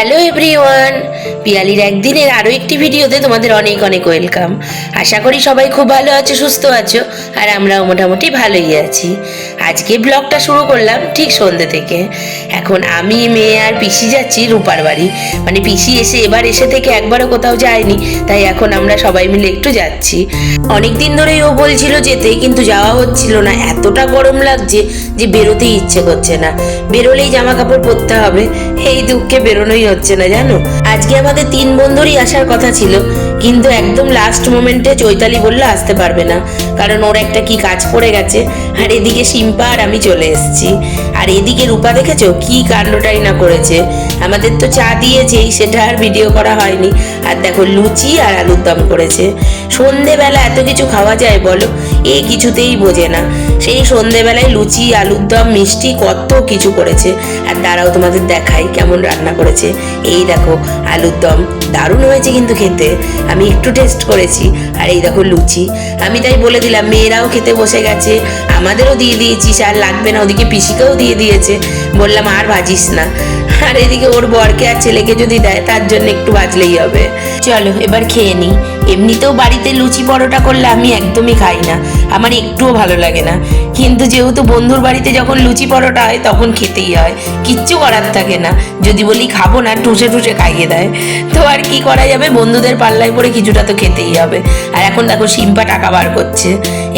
Hello everyone, পিয়ালির একদিনের আরও একটি ভিডিওতে তোমাদের অনেক অনেক ওয়েলকাম। আশা করি সবাই খুব ভালো আছো, সুস্থ আছো, আর আমরাও মোটামুটি ভালোই আছি। আজকে ব্লগটা শুরু করলাম ঠিক সন্ধ্যে থেকে। এখন আমি, মেয়ে আর পিসি যাচ্ছি রূপার বাড়ি। মানে পিসি এসে থেকে একবারও কোথাও যায়নি, তাই এখন আমরা সবাই মিলে একটু যাচ্ছি। অনেক দিন ধরেই ও বলছিল যেতে, কিন্তু যাওয়া হচ্ছিল না, এতটা গরম লাগছে যে বেরোতেই ইচ্ছে করছে না। বেরোলেই জামা কাপড় পরতে হবে, এই দুঃখে বেরোনোই হচ্ছে না জানো। আজকে আমাদের 3 বন্ধুরই আসার কথা ছিল, কিন্তু একদম লাস্ট মোমেন্টে চৈতালি বললো আসতে পারবে না, কারণ ওর একটা কি কাজ পড়ে গেছে। আর এদিকে শিম্পা আর আমি চলে এসেছি। আর এদিকে রূপা দেখেছো কি কাণ্ডটাই না করেছে। আমাদের তো চা দিয়েছেই, সেটা আর ভিডিও করা হয়নি। আর দেখো লুচি আর আলুর দম করেছে। সন্ধেবেলা এত কিছু খাওয়া যায় বলো? এ কিছুতেই বোঝে না। সেই সন্ধেবেলায় লুচি, আলুর দম, মিষ্টি, কত কিছু করেছে। আর দাঁড়াও তোমাদের দেখাই কেমন রান্না করেছে। এই দেখো আলুর দম, দারুণ হয়েছে কিন্তু খেতে, আমি একটু টেস্ট করেছি। আর এই দেখো লুচি, আমি তাই বলে দিলাম, মেয়েরাও খেতে বসে গেছে, আমাদেরও দিয়ে দিয়েছিস, আর লাগবে না। ওদিকে পিসিকেও দিয়ে দিয়েছে, বললাম আর ভাজিস না। আর এদিকে ওর বরকে আর ছেলেকে যদি দেয়, তার জন্য একটু বাজলেই হবে। চলো এবার খেয়ে নিই। এমনিতেও বাড়িতে লুচি পরোটা করলে আমি একদমই খাই না, আমার একটুও ভালো লাগে না। কিন্তু যেহেতু বন্ধুর বাড়িতে যখন লুচি পরোটা হয় তখন খেতেই হয়, কিচ্ছু করার থাকে না। যদি বলি খাবো না, ঠুসে ঠুসে খাইয়ে দেয়। তো আর কি করা যাবে, বন্ধুদের পাল্লায় পড়ে কিছুটা তো খেতেই হবে। আর এখন দেখো শিম্পা টাকা বার করছে।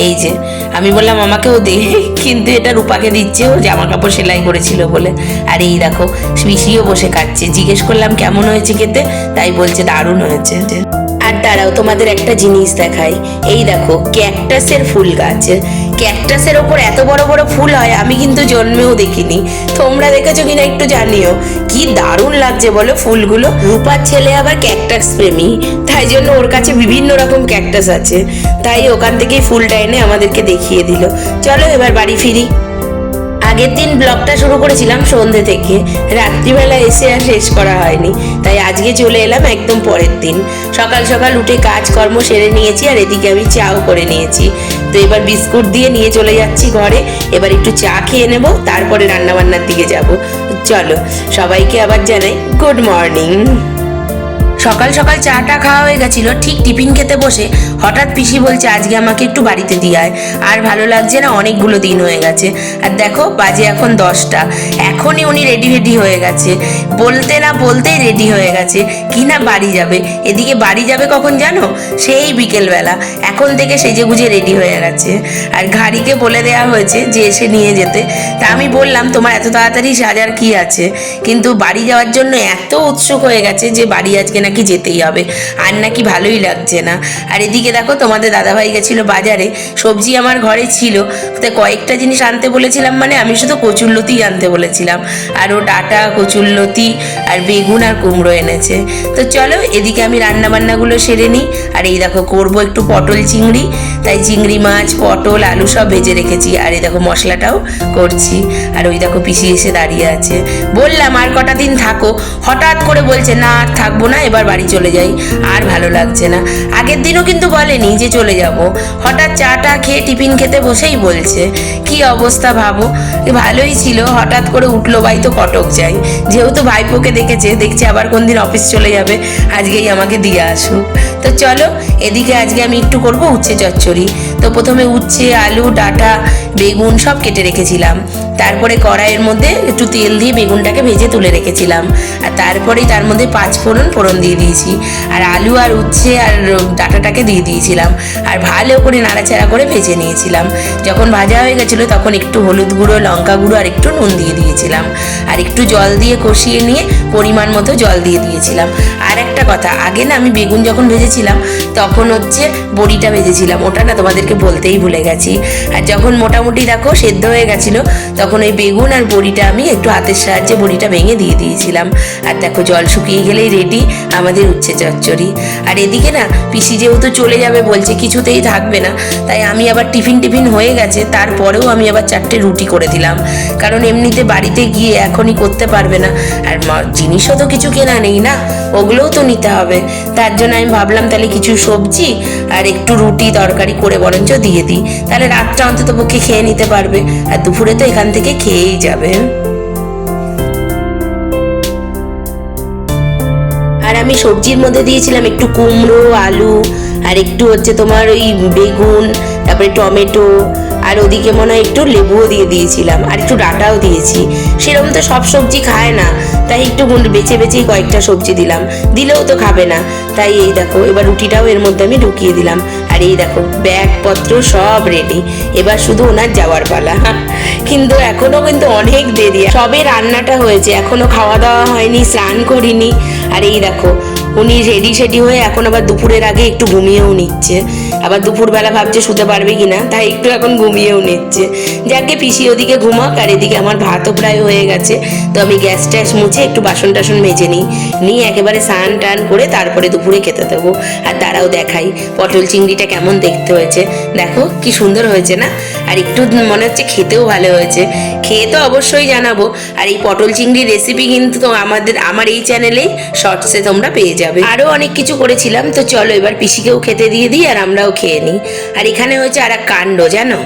এই যে আমি বললাম আমাকেও দে, কিন্তু এটা রূপাকে দিচ্ছে, ও জামা কাপড় সেলাই করেছিল বলে। আর এই দেখো পিসিও বসে খাচ্ছে। জিজ্ঞেস করলাম কেমন হয়েছে খেতে, তাই বলছে দারুণ হয়েছে। আর দাঁড়াও তোমাদের একটা জিনিস দেখাই। এই দেখো ক্যাকটাসের ফুল গাছ। ক্যাকটাসের ওপর এত বড় বড় ফুল হয় আমি কিন্তু জন্মেও দেখিনি। তোমরা দেখেছো কিনা একটু জানিও। কি দারুণ লাগছে বলো ফুলগুলো। রূপার ছেলে আবার ক্যাকটাস প্রেমী, তাই জন্য ওর কাছে বিভিন্ন রকম ক্যাকটাস আছে, তাই ওখান থেকেই ফুলটা এনে আমাদেরকে দেখিয়ে দিল। চলো এবার বাড়ি ফিরি। আগের দিন ব্লগটা শুরু করেছিলাম সন্ধ্যে থেকে, রাত্রিবেলা এসে আর শেষ করা হয়নি, তাই আজকে চলে এলাম একদম পরের দিন। সকাল সকাল উঠে কাজকর্ম সেরে নিয়েছি, আর এদিকে আমি চাও করে নিয়েছি। তো এবার বিস্কুট দিয়ে নিয়ে চলে যাচ্ছি ঘরে। এবার একটু চা খেয়ে নেব, তারপরে রান্নাবান্নার দিকে যাব। চলো সবাইকে আবার জানাই গুড মর্নিং। সকাল সকাল চাটা খাওয়া হয়ে গেছিল, ঠিক টিফিন খেতে বসে হঠাৎ পিসি বলছে আজকে আমাকে একটু বাড়িতে দিয়ে আয়। আর ভালো লাগছে না, অনেকগুলো দিন হয়ে গেছে। আর দেখো বাজে এখন 10টা, এখনই উনি রেডি হয়ে গেছে। বলতে না বলতেই রেডি হয়ে গেছে, কি না বাড়ি যাবে। এদিকে বাড়ি যাবে কখন জানো? সেই বিকেলবেলা। এখন থেকে সেজে গুজে রেডি হয়ে গেছে। আর গাড়িকে বলে দেওয়া হয়েছে যে এসে নিয়ে যেতে। তা আমি বললাম তোমার এত তাড়াতাড়ি সাজার কি আছে, কিন্তু বাড়ি যাওয়ার জন্য এত উৎসুক হয়ে গেছে যে বাড়ি আজকে নাকি যেতেই হবে, আর নাকি ভালোই লাগছে না। আর এদিকে দেখো তোমাদের দাদাভাই গেছিল বাজারে, সবজি আমার ঘরে ছিল, তাই কয়েকটা জিনিস আনতে বলেছিলাম, মানে আমি শুধু কচুরলতি আনতে বলেছিলাম, আর ও ডাঁটা, কচুরলতি আর বেগুন আর কুমড়ো এনেছে। তো চলো এদিকে আমি রান্না বান্নাগুলো সেরে নিই। আর এই দেখো করবো একটু পটল চিংড়ি, তাই চিংড়ি মাছ, পটল, আলু সব ভেজে রেখেছি। আর এই দেখো মশলাটাও করছি। আর ওই দেখো পিসি এসে দাঁড়িয়ে আছে। বললাম আর কটা দিন থাকো, হঠাৎ করে বলছে না আর থাকবো না, এবার বাড়ি চলে যাই, আর ভালো লাগছে না। আগের দিনও কিন্তু বলেনি যে চলে যাব, হঠাৎ চাটা খেয়ে টিফিন খেতে বসেই বলছে। কি অবস্থা ভাবো, ভালোই ছিল, হঠাৎ করে উঠলো ভাই তো কটক যাই। যেহেতু ভাইপোকে দেখছে আবার কোন দিন অফিস চলে যাবে, আজকেই আমাকে দিয়ে আসুক। তো চলো এদিকে আজকে আমি একটু করবো উচ্ছে চচ্চড়ি। তো প্রথমে উচ্ছে, আলু, ডাঁটা, বেগুন সব কেটে রেখেছিলাম। তারপরে কড়াইয়ের মধ্যে একটু তেল দিয়ে বেগুনটাকে ভেজে তুলে রেখেছিলাম। আর তারপরেই তার মধ্যে 5 ফোড়ন দিয়ে দিয়েছি। আর আলু আর উচ্ছে আর ডাঁটাটাকে দিয়ে দিয়েছিলাম, আর ভালো করে নাড়াচাড়া করে ভেজে নিয়েছিলাম। যখন ভাজা হয়ে গেছিলো তখন একটু হলুদ গুঁড়ো, লঙ্কা গুঁড়ো আর একটু নুন দিয়ে দিয়েছিলাম। আর একটু জল দিয়ে কষিয়ে নিয়ে পরিমাণ মতো জল দিয়ে দিয়েছিলাম। আর একটা কথা, আগে না আমি বেগুন যখন ভেজেছিলাম তখন বড়িটা ভেজেছিলাম, ওটা না তোমাদেরকে বলতেই ভুলে গেছি। আর যখন মোটামুটি দেখো সেদ্ধ হয়ে গেছিলো, তখন ওই বেগুন আর বড়িটা আমি একটু হাতের সাহায্যে বড়িটা ভেঙে দিয়ে দিয়েছিলাম। আর দেখো জল শুকিয়ে গেলেই রেডি আমাদের উচ্ছে চচ্চড়ি। আর এদিকে না পিসি যেহেতু চলে যাবে বলছে, কিছুতেই থাকবে না, তাই আমি আবার টিফিন হয়ে গেছে, তারপরেও আমি আবার 4টে রুটি করে দিলাম, কারণ এমনিতে বাড়িতে গিয়ে এখনই করতে পারবে না। আর জিনিসও তো কিছু কেনা নেই না, ওগুলোও তো নিতে হবে। তার জন্য আমি ভাবলাম তাহলে কিছু সবজি আর একটু রুটি তরকারি করে বরঞ্চ দিয়ে দিই, তাহলে রাতটা অন্তত পক্ষে খেয়ে নিতে পারবে, আর দুপুরে তো এখান থেকে খেয়েই যাবে। আমি সবজির মধ্যে দিয়েছিলাম একটু কুমড়ো, আলু, আর একটু হচ্ছে তোমার ওই বেগুন, তারপরে টমেটো, আর ওদিকে মনে হয় একটু লেবুও দিয়ে দিয়েছিলাম, আর একটু ডাঁটাও দিয়েছি। সেরকম তো সব সবজি খায় না, তাই একটু বেছে বেছেই কয়েকটা সবজি দিলাম, দিলেও তো খাবে না। তাই এই দেখো এবার রুটিটাও এর মধ্যে আমি ঢুকিয়ে দিলাম। আর এই দেখো ব্যাগপত্র সব রেডি, এবার শুধু ওনার যাওয়ার পালা। কিন্তু এখনো কিন্তু অনেক দেরি, সবে রান্নাটা হয়েছে, এখনো খাওয়া দাওয়া হয়নি, স্নান করিনি। আর এই দেখো উনি রেডি হয়ে এখন আবার দুপুরের আগে একটু ঘুমিয়েও নিচ্ছে, আবার দুপুরবেলা ভাবছে শুতে পারবে কিনা, তাই একটু এখন ঘুমিয়েও নিচ্ছে। যাকে পিসি ওদিকে ঘুমাক, আর এদিকে আমার ভাতও প্রায় হয়ে গেছে। তো আমি গ্যাস ট্যাস মুছে একটু বাসন টাসন মেজে নিই একেবারে স্নান টান করে তারপরে দুপুরে খেতে দেবো। আর তারাও দেখাই পটল চিংড়িটা কেমন দেখতে হয়েছে, দেখো কি সুন্দর হয়েছে না? আর একটু মনে হচ্ছে খেতেও ভালো হয়েছে, খেয়ে তো অবশ্যই জানাবো। আর এই পটল চিংড়ির রেসিপি কিন্তু তো আমার এই চ্যানেলেই শর্টসে তোমরা পেয়ে যাবে। আরও অনেক কিছু করেছিলাম, তো চলো এবার পিসিকেও খেতে দিয়ে দিই আর আমরাও খেয়ে নিই। আর এখানে হয়েছে আর এক কাণ্ড জানো,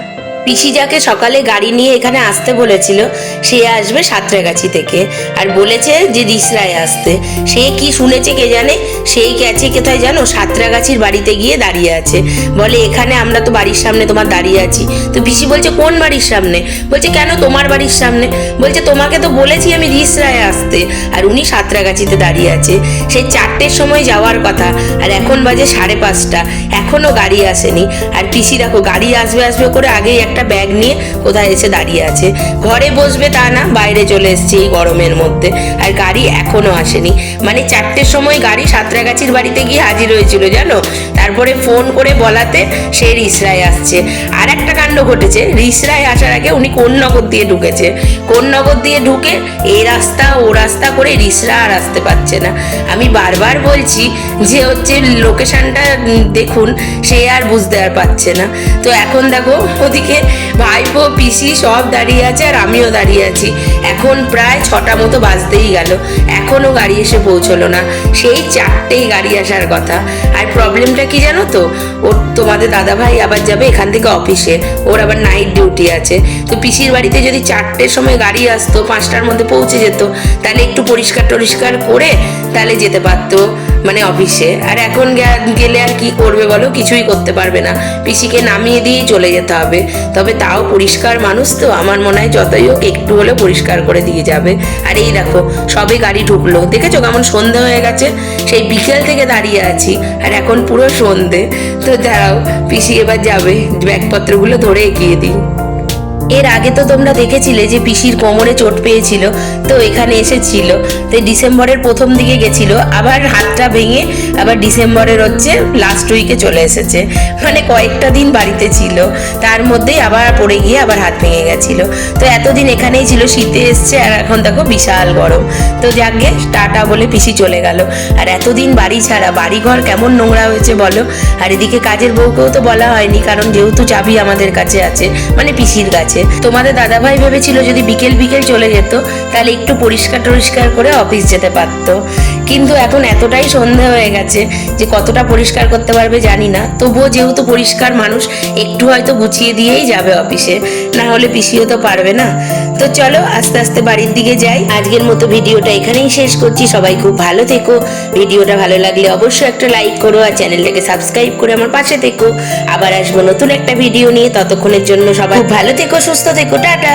পিসি যাকে সকালে গাড়ি নিয়ে এখানে আসতে বলেছিল সে আসবে সাঁতরাগাছি থেকে, আর বলেছে যে রিসরায় আসতে। সে কি শুনেছে কে জানে, সেই গেছে কোথায় জানো, সাঁতরাগাছির বাড়িতে গিয়ে দাঁড়িয়ে আছে। বলে এখানে আমরা তো বাড়ির সামনে তোমার দাঁড়িয়ে আছি। তো পিসি বলছে কোন বাড়ির সামনে? বলছে কেন তোমার বাড়ির সামনে? বলছে তোমাকে তো বলেছি আমি রিসরায় আসতে, আর উনি সাঁতরাগাছিতে দাঁড়িয়ে আছে। সেই 4টের সময় যাওয়ার কথা, আর এখন বাজে 5:30, এখনো গাড়ি আসেনি। আর পিসি দেখো গাড়ি আসবে আসবে করে আগেই একটা ব্যাগ নিয়ে কোথায় এসে দাঁড়িয়ে আছে। ঘরে বসবে তা না, বাইরে চলে এসছে এই গরমের মধ্যে, আর গাড়ি এখনো আসেনি। মানে 4টের সময় গাড়ি সাঁতরাগাছির বাড়িতে গিয়ে হাজির হয়েছিল জানো, তারপরে ফোন করে বলাতে সে রিসরায় আসছে। আর একটা কাণ্ড ঘটেছে, রিসরায় আসার আগে উনি কোন্নগর দিয়ে ঢুকেছে, কোন্নগর দিয়ে ঢুকে এই রাস্তা ও রাস্তা করে রিসরা আর আসতে পারছে না। আমি বারবার বলছি যে হচ্ছে লোকেশনটা দেখুন, সে আর বুঝতে আর পারছে না। তো এখন দেখো ওদিকে ভাইপো পিসি সব দাঁড়িয়ে আছে আর আমিও দাঁড়িয়ে আছি। এখন প্রায় 6টা মতো বাজতেই গেল, এখনো গাড়ি এসে পৌঁছলো না। সেই 4টেই গাড়ি আসার কথা। আর প্রবলেমটা কি জানো তো, ওর তোমাদের দাদা ভাই আবার যাবে এখান থেকে অফিসে, ওর আবার নাইট ডিউটি আছে। তো পিসির বাড়িতে যদি 4টের সময় গাড়ি আসতো, 5টার মধ্যে পৌঁছে যেত, তাহলে একটু পরিষ্কার টরিষ্কার করে তাহলে যেতে পারতো মানে অফিসে। আর এখন গেলে আর কি করবে বলো, কিছুই করতে পারবে না, পিসিকে নামিয়ে দিয়েই চলে যেতে হবে। তবে তাও পরিষ্কার মানুষ তো, আমার মনে হয় যতই হোক একটু হলে পরিষ্কার করে দিয়ে যাবে। আর এই দেখো সবে গাড়ি ঢুকলো, দেখেছো কেমন সন্ধে হয়ে গেছে, সেই বিকেল থেকে দাঁড়িয়ে আছি আর এখন পুরো সন্ধে। তো দাঁড়াও পিসি এবার যাবে, ব্যাগপত্রগুলো ধরে এগিয়ে দিই। এর আগে তো তোমরা দেখেছিলে যে পিসির কোমরে চোট পেয়েছিল, তো এখানে এসেছিল। তো ডিসেম্বরের প্রথম দিকে গেছিল, আবার হাতটা ভেঙে আবার ডিসেম্বরের হচ্ছে লাস্ট উইকে চলে এসেছে। মানে কয়েকটা দিন বাড়িতে ছিল, তার মধ্যেই আবার পড়ে গিয়ে আবার হাত ভেঙে গেছিল। তো এতদিন এখানেই ছিল, শীতে এসছে, আর এখন দেখো বিশাল গরম। তো যাকে টাটা বলে পিসি চলে গেল। আর এতদিন বাড়ি ছাড়া, বাড়িঘর কেমন নোংরা হয়েছে বলো। আর এদিকে কাজের বউকেও তো বলা হয়নি, কারণ যেহেতু চাবি আমাদের কাছে আছে, মানে পিসির কাছে। তোমাদের দাদাভাই ভেবেছিল যদি বিকেল বিকেল চলে যেত তাহলে একটু পরিষ্কার টরিষ্কার করে অফিস যেতে পারতো, কিন্তু এখন এতটাই সন্ধে হয়ে গেছে যে কতটা পরিষ্কার করতে পারবে জানি না। তবুও যেহেতু পরিষ্কার মানুষ, একটু হয়তো গুছিয়ে দিয়েই যাবে অফিসে, না হলে পিসিও তো পারবে না। তো চলো আস্তে আস্তে বাড়ির দিকে যাই। আজকের মতো ভিডিওটা এখানেই শেষ করছি। সবাই খুব ভালো থেকো, ভিডিওটা ভালো লাগলে অবশ্যই একটা লাইক করো, আর চ্যানেলটাকে সাবস্ক্রাইব করে আমার পাশে থেকো। আবার আসবো নতুন একটা ভিডিও নিয়ে, ততক্ষণের জন্য সবাই খুব ভালো থেকো, সুস্থ থেকো, টাটা।